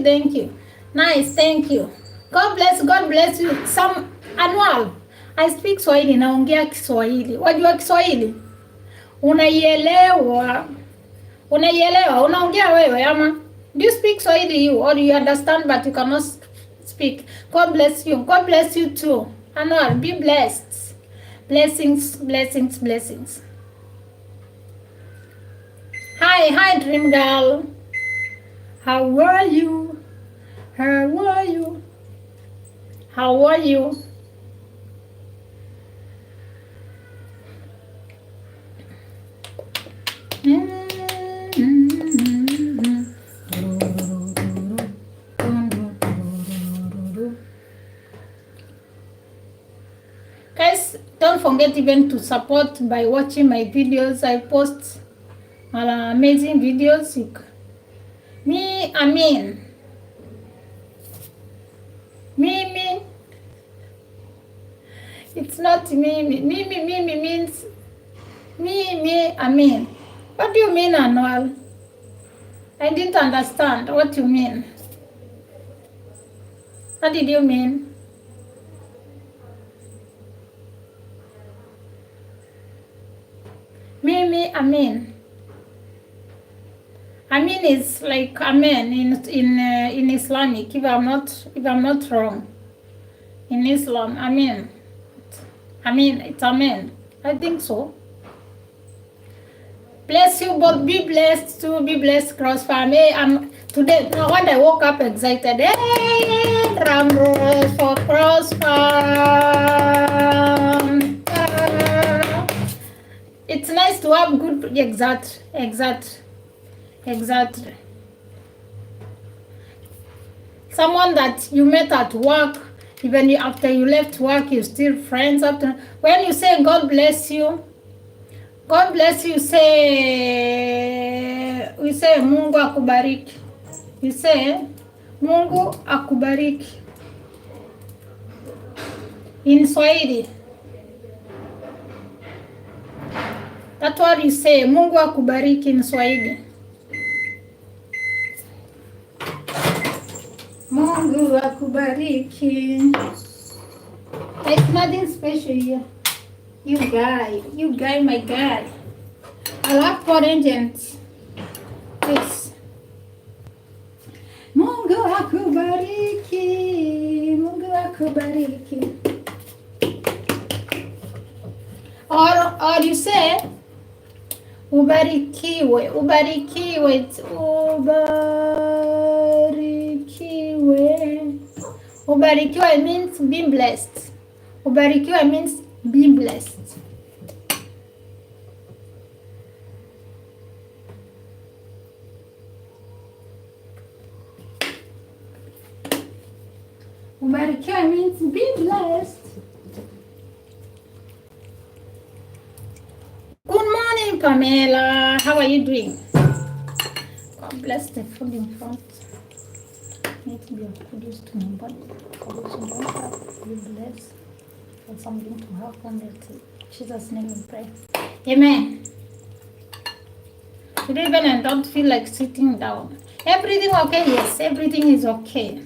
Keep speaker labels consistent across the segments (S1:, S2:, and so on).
S1: thank you. Nice, thank you. God bless you. Some Anwal. I speak Swahili, naongea Kiswahili. Wajua Kiswahili? Unaielewa? Unaielewa? Unaongea wewe ama? Do you speak Swahili you or you understand but you cannot speak? God bless you. God bless you too. Anwal, be blessed. Blessings, blessings, blessings. Hi, dream girl. How are you? How are you? How are you? Guys, don't forget even to support by watching my videos. I post amazing videos. Me, I mean. Mimi. It's not Mimi. Mimi means me, I mean. What do you mean, Anwal? I didn't understand what you mean. What did you mean? Mimi, Amin. Amin is like Amen in Islamic. If I'm not wrong, in Islam, Amin. It's Amen. I think so. Bless you both. Be blessed too. Be blessed, Cross family. Today when I woke up excited. Hey, drum roll for Cross Farm. It's nice to have good exactly. Someone that you met at work, even after you left work, you're still friends. After when you say God bless you, we say Mungu akubariki. You say Mungu akubariki in Swahili. That's what you say. Mungu akubariki in Swahili. Mungu akubariki. There's nothing special here. You guy, my guy. I love foreign gents. Yes. Mungu akubariki. Mungu akubariki. Or you say ubarikiwe. Ubarikiwe. Ubarikiwe means being blessed. Ubarikiwe means being blessed. Ubarikiwe means being blessed. Good morning, Pamela. How are you doing? God bless the food in front. Need to be of good use to my body. Be blessed. For something to happen. In Jesus' name we pray. Amen. Today when I don't feel like sitting down. Everything okay? Yes, everything is okay.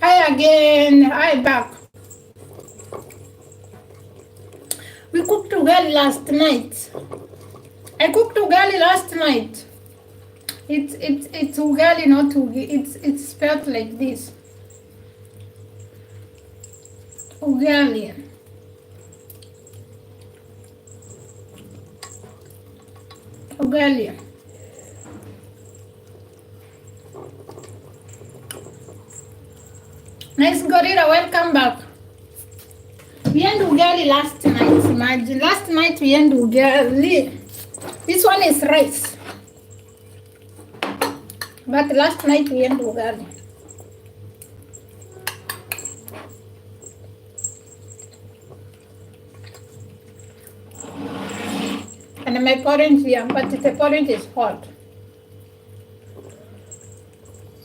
S1: Hi again. Hi back. We cooked ugali last night. I cooked ugali last night. It's ugali, not ugali. It's spelled like this. Ugali. Ugali. Nice Gorilla, welcome back. We had ugali last night. Imagine, last night we had ugali. This one is rice. But last night we had ugali. And my porridge here, but the porridge is hot.